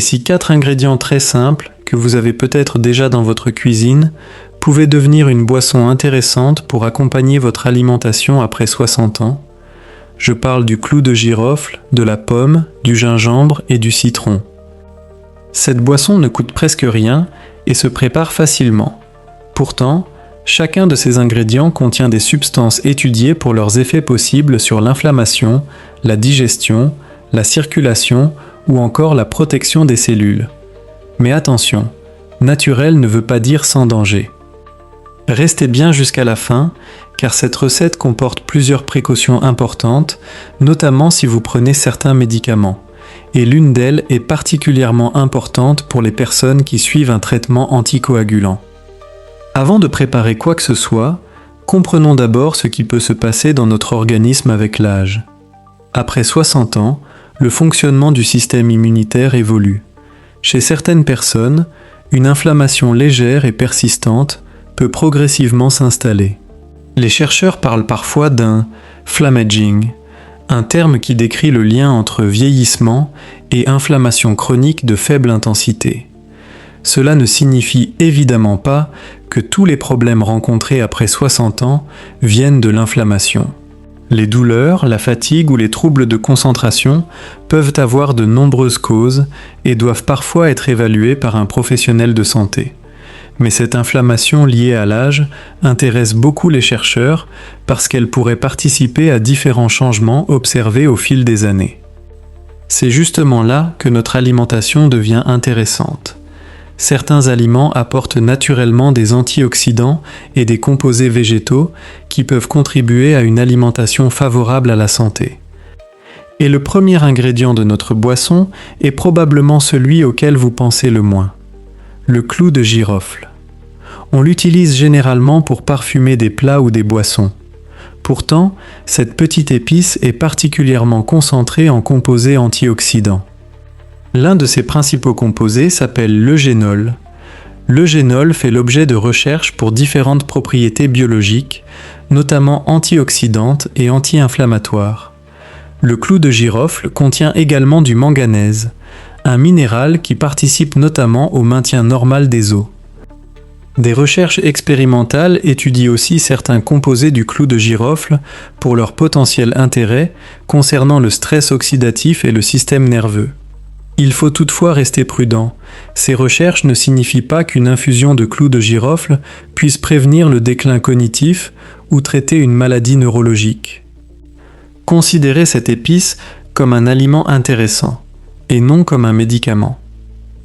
Et si 4 ingrédients très simples, que vous avez peut-être déjà dans votre cuisine, pouvaient devenir une boisson intéressante pour accompagner votre alimentation après 60 ans, je parle du clou de girofle, de la pomme, du gingembre et du citron. Cette boisson ne coûte presque rien et se prépare facilement. Pourtant, chacun de ces ingrédients contient des substances étudiées pour leurs effets possibles sur l'inflammation, la digestion, la circulation ou encore la protection des cellules. Mais attention, naturel ne veut pas dire sans danger. Restez bien jusqu'à la fin, car cette recette comporte plusieurs précautions importantes, notamment si vous prenez certains médicaments. Et l'une d'elles est particulièrement importante pour les personnes qui suivent un traitement anticoagulant. Avant de préparer quoi que ce soit, comprenons d'abord ce qui peut se passer dans notre organisme avec l'âge. Après 60 ans, le fonctionnement du système immunitaire évolue. Chez certaines personnes, une inflammation légère et persistante peut progressivement s'installer. Les chercheurs parlent parfois d'un flammaging, un terme qui décrit le lien entre vieillissement et inflammation chronique de faible intensité. Cela ne signifie évidemment pas que tous les problèmes rencontrés après 60 ans viennent de l'inflammation. Les douleurs, la fatigue ou les troubles de concentration peuvent avoir de nombreuses causes et doivent parfois être évalués par un professionnel de santé. Mais cette inflammation liée à l'âge intéresse beaucoup les chercheurs parce qu'elle pourrait participer à différents changements observés au fil des années. C'est justement là que notre alimentation devient intéressante. Certains aliments apportent naturellement des antioxydants et des composés végétaux qui peuvent contribuer à une alimentation favorable à la santé. Et le premier ingrédient de notre boisson est probablement celui auquel vous pensez le moins, le clou de girofle. On l'utilise généralement pour parfumer des plats ou des boissons. Pourtant, cette petite épice est particulièrement concentrée en composés antioxydants. L'un de ses principaux composés s'appelle l'eugénol. L'eugénol fait l'objet de recherches pour différentes propriétés biologiques, notamment antioxydantes et anti-inflammatoires. Le clou de girofle contient également du manganèse, un minéral qui participe notamment au maintien normal des os. Des recherches expérimentales étudient aussi certains composés du clou de girofle pour leur potentiel intérêt concernant le stress oxydatif et le système nerveux. Il faut toutefois rester prudent. Ces recherches ne signifient pas qu'une infusion de clou de girofle puisse prévenir le déclin cognitif ou traiter une maladie neurologique. Considérez cette épice comme un aliment intéressant et non comme un médicament.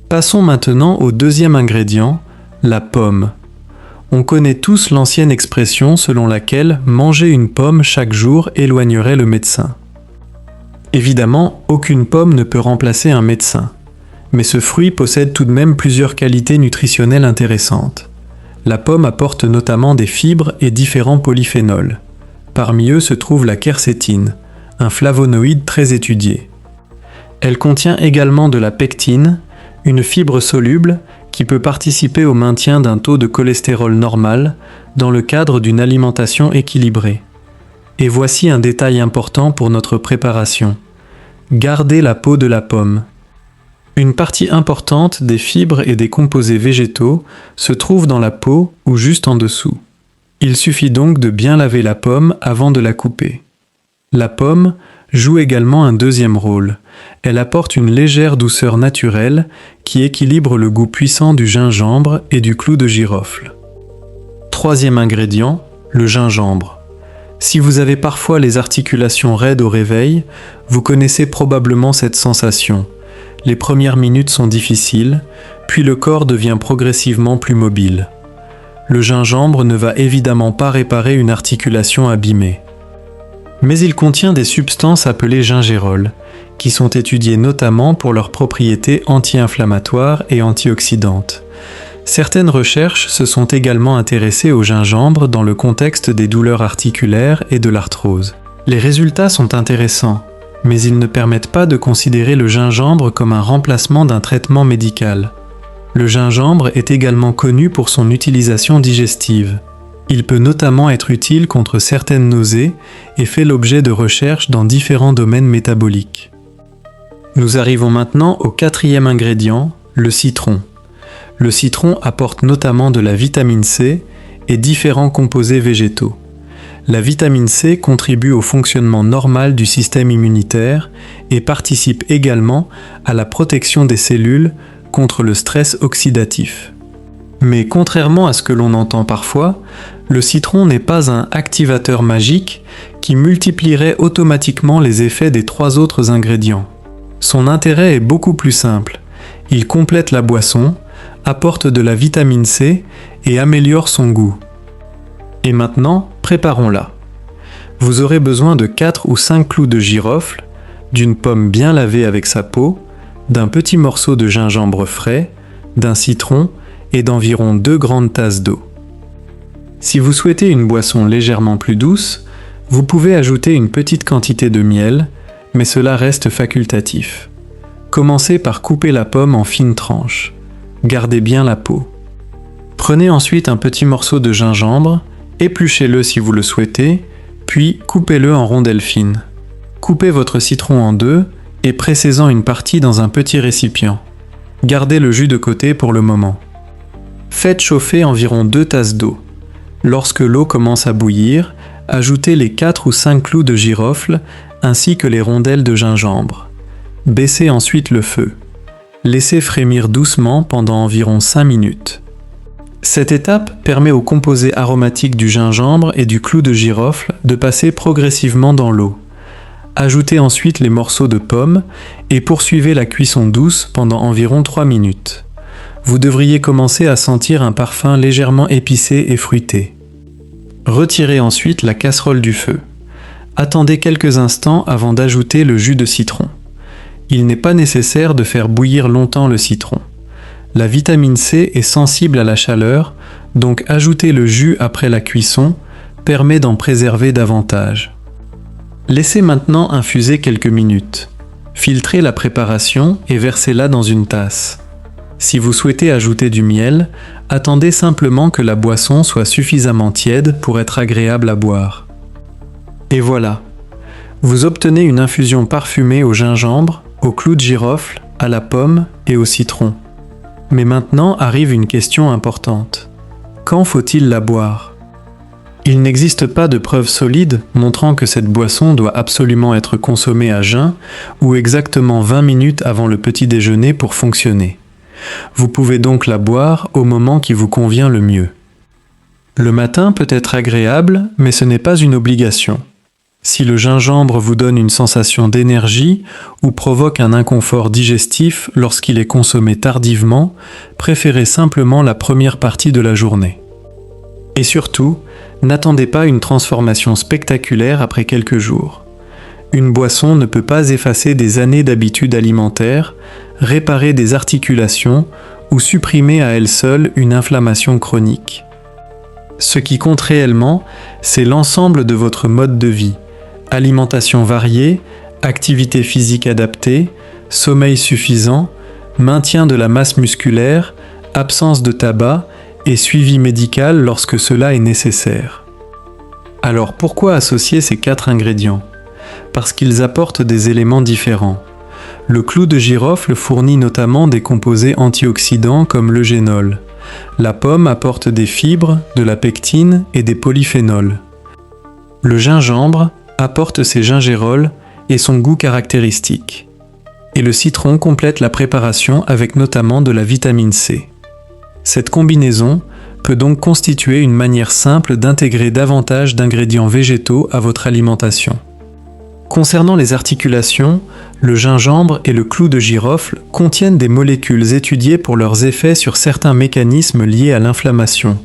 Passons maintenant au deuxième ingrédient, la pomme. On connaît tous l'ancienne expression selon laquelle manger une pomme chaque jour éloignerait le médecin. Évidemment, aucune pomme ne peut remplacer un médecin, mais ce fruit possède tout de même plusieurs qualités nutritionnelles intéressantes. La pomme apporte notamment des fibres et différents polyphénols. Parmi eux se trouve la quercétine, un flavonoïde très étudié. Elle contient également de la pectine, une fibre soluble qui peut participer au maintien d'un taux de cholestérol normal dans le cadre d'une alimentation équilibrée. Et voici un détail important pour notre préparation. Gardez la peau de la pomme. Une partie importante des fibres et des composés végétaux se trouve dans la peau ou juste en dessous. Il suffit donc de bien laver la pomme avant de la couper. La pomme joue également un deuxième rôle. Elle apporte une légère douceur naturelle qui équilibre le goût puissant du gingembre et du clou de girofle. Troisième ingrédient, le gingembre. Si vous avez parfois les articulations raides au réveil, vous connaissez probablement cette sensation. Les premières minutes sont difficiles, puis le corps devient progressivement plus mobile. Le gingembre ne va évidemment pas réparer une articulation abîmée. Mais il contient des substances appelées gingérols, qui sont étudiées notamment pour leurs propriétés anti-inflammatoires et antioxydantes. Certaines recherches se sont également intéressées au gingembre dans le contexte des douleurs articulaires et de l'arthrose. Les résultats sont intéressants, mais ils ne permettent pas de considérer le gingembre comme un remplacement d'un traitement médical. Le gingembre est également connu pour son utilisation digestive. Il peut notamment être utile contre certaines nausées et fait l'objet de recherches dans différents domaines métaboliques. Nous arrivons maintenant au quatrième ingrédient, le citron. Le citron apporte notamment de la vitamine C et différents composés végétaux. La vitamine C contribue au fonctionnement normal du système immunitaire et participe également à la protection des cellules contre le stress oxydatif. Mais contrairement à ce que l'on entend parfois, le citron n'est pas un activateur magique qui multiplierait automatiquement les effets des 3 autres ingrédients. Son intérêt est beaucoup plus simple. Il complète la boisson, apporte de la vitamine C et améliore son goût. Et maintenant, préparons-la. Vous aurez besoin de 4 ou 5 clous de girofle, d'une pomme bien lavée avec sa peau, d'un petit morceau de gingembre frais, d'un citron et d'environ 2 grandes tasses d'eau. Si vous souhaitez une boisson légèrement plus douce, vous pouvez ajouter une petite quantité de miel, mais cela reste facultatif. Commencez par couper la pomme en fines tranches. Gardez bien la peau. Prenez ensuite un petit morceau de gingembre, épluchez-le si vous le souhaitez, puis coupez-le en rondelles fines. Coupez votre citron en 2 et pressez-en une partie dans un petit récipient. Gardez le jus de côté pour le moment. Faites chauffer environ 2 tasses d'eau. Lorsque l'eau commence à bouillir, ajoutez les 4 ou 5 clous de girofle ainsi que les rondelles de gingembre. Baissez ensuite le feu. Laissez frémir doucement pendant environ 5 minutes. Cette étape permet aux composés aromatiques du gingembre et du clou de girofle de passer progressivement dans l'eau. Ajoutez ensuite les morceaux de pomme et poursuivez la cuisson douce pendant environ 3 minutes. Vous devriez commencer à sentir un parfum légèrement épicé et fruité. Retirez ensuite la casserole du feu. Attendez quelques instants avant d'ajouter le jus de citron. Il n'est pas nécessaire de faire bouillir longtemps le citron. La vitamine C est sensible à la chaleur, donc ajouter le jus après la cuisson permet d'en préserver davantage. Laissez maintenant infuser quelques minutes. Filtrez la préparation et versez-la dans une tasse. Si vous souhaitez ajouter du miel, attendez simplement que la boisson soit suffisamment tiède pour être agréable à boire. Et voilà, vous obtenez une infusion parfumée au gingembre, au clou de girofle, à la pomme et au citron. Mais maintenant arrive une question importante. Quand faut-il la boire ? Il n'existe pas de preuves solides montrant que cette boisson doit absolument être consommée à jeun ou exactement 20 minutes avant le petit déjeuner pour fonctionner. Vous pouvez donc la boire au moment qui vous convient le mieux. Le matin peut être agréable, mais ce n'est pas une obligation. Si le gingembre vous donne une sensation d'énergie ou provoque un inconfort digestif lorsqu'il est consommé tardivement, préférez simplement la première partie de la journée. Et surtout, n'attendez pas une transformation spectaculaire après quelques jours. Une boisson ne peut pas effacer des années d'habitudes alimentaires, réparer des articulations ou supprimer à elle seule une inflammation chronique. Ce qui compte réellement, c'est l'ensemble de votre mode de vie. Alimentation variée, activité physique adaptée, sommeil suffisant, maintien de la masse musculaire, absence de tabac et suivi médical lorsque cela est nécessaire. Alors pourquoi associer ces 4 ingrédients ? Parce qu'ils apportent des éléments différents. Le clou de girofle fournit notamment des composés antioxydants comme l'eugénol. La pomme apporte des fibres, de la pectine et des polyphénols. Le gingembre apporte ses gingérols et son goût caractéristique. Et le citron complète la préparation avec notamment de la vitamine C. Cette combinaison peut donc constituer une manière simple d'intégrer davantage d'ingrédients végétaux à votre alimentation. Concernant les articulations, le gingembre et le clou de girofle contiennent des molécules étudiées pour leurs effets sur certains mécanismes liés à l'inflammation.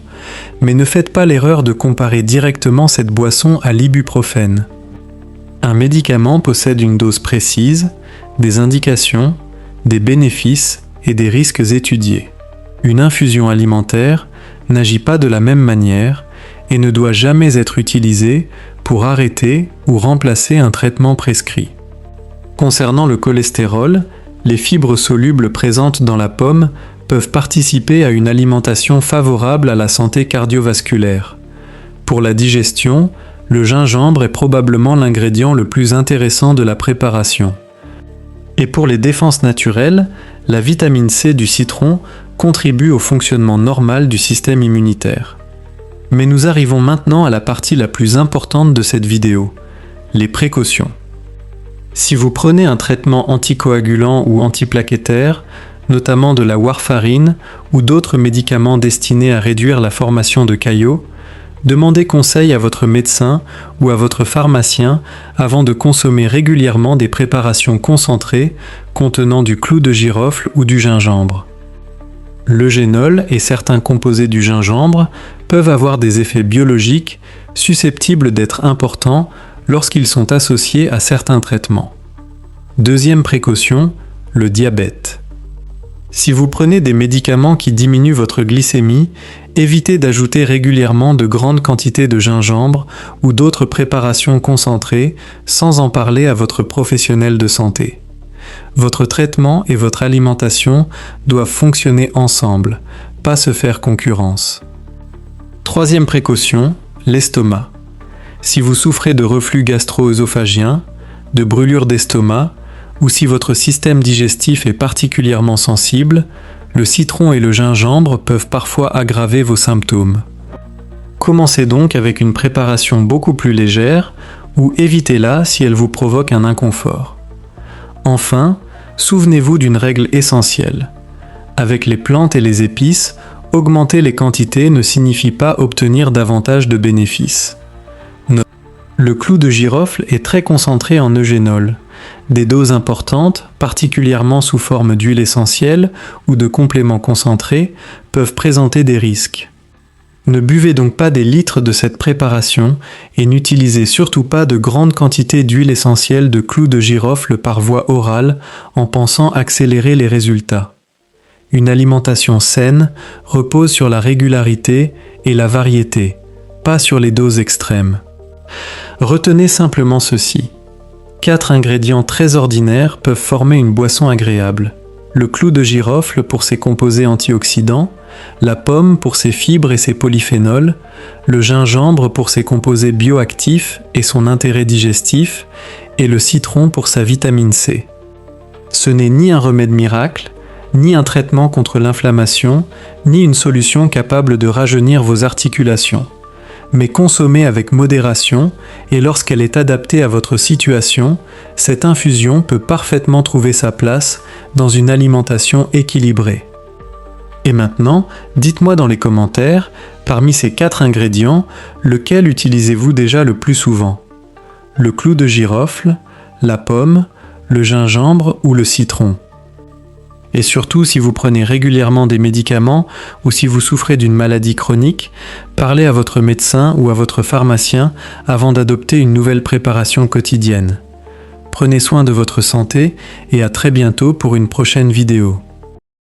Mais ne faites pas l'erreur de comparer directement cette boisson à l'ibuprofène. Un médicament possède une dose précise, des indications, des bénéfices et des risques étudiés. Une infusion alimentaire n'agit pas de la même manière et ne doit jamais être utilisée pour arrêter ou remplacer un traitement prescrit. Concernant le cholestérol, les fibres solubles présentes dans la pomme peuvent participer à une alimentation favorable à la santé cardiovasculaire. Pour la digestion, le gingembre est probablement l'ingrédient le plus intéressant de la préparation. Et pour les défenses naturelles, la vitamine C du citron contribue au fonctionnement normal du système immunitaire. Mais nous arrivons maintenant à la partie la plus importante de cette vidéo, les précautions. Si vous prenez un traitement anticoagulant ou antiplaquettaire, notamment de la warfarine ou d'autres médicaments destinés à réduire la formation de caillots, demandez conseil à votre médecin ou à votre pharmacien avant de consommer régulièrement des préparations concentrées contenant du clou de girofle ou du gingembre. L'eugénol et certains composés du gingembre peuvent avoir des effets biologiques susceptibles d'être importants lorsqu'ils sont associés à certains traitements. Deuxième précaution, le diabète. Si vous prenez des médicaments qui diminuent votre glycémie, évitez d'ajouter régulièrement de grandes quantités de gingembre ou d'autres préparations concentrées sans en parler à votre professionnel de santé. Votre traitement et votre alimentation doivent fonctionner ensemble, pas se faire concurrence. Troisième précaution, l'estomac. Si vous souffrez de reflux gastro-œsophagien, de brûlure d'estomac, ou si votre système digestif est particulièrement sensible, le citron et le gingembre peuvent parfois aggraver vos symptômes. Commencez donc avec une préparation beaucoup plus légère ou évitez-la si elle vous provoque un inconfort. Enfin, souvenez-vous d'une règle essentielle. Avec les plantes et les épices, augmenter les quantités ne signifie pas obtenir davantage de bénéfices. Le clou de girofle est très concentré en eugénol. Des doses importantes, particulièrement sous forme d'huile essentielle ou de compléments concentrés, peuvent présenter des risques. Ne buvez donc pas des litres de cette préparation et n'utilisez surtout pas de grandes quantités d'huile essentielle de clou de girofle par voie orale en pensant accélérer les résultats. Une alimentation saine repose sur la régularité et la variété, pas sur les doses extrêmes. Retenez simplement ceci. 4 ingrédients très ordinaires peuvent former une boisson agréable. Le clou de girofle pour ses composés antioxydants, la pomme pour ses fibres et ses polyphénols, le gingembre pour ses composés bioactifs et son intérêt digestif, et le citron pour sa vitamine C. Ce n'est ni un remède miracle, ni un traitement contre l'inflammation, ni une solution capable de rajeunir vos articulations. Mais consommée avec modération et lorsqu'elle est adaptée à votre situation, cette infusion peut parfaitement trouver sa place dans une alimentation équilibrée. Et maintenant, dites-moi dans les commentaires, parmi ces 4 ingrédients, lequel utilisez-vous déjà le plus souvent ? Le clou de girofle, la pomme, le gingembre ou le citron ? Et surtout, si vous prenez régulièrement des médicaments ou si vous souffrez d'une maladie chronique, parlez à votre médecin ou à votre pharmacien avant d'adopter une nouvelle préparation quotidienne. Prenez soin de votre santé et à très bientôt pour une prochaine vidéo.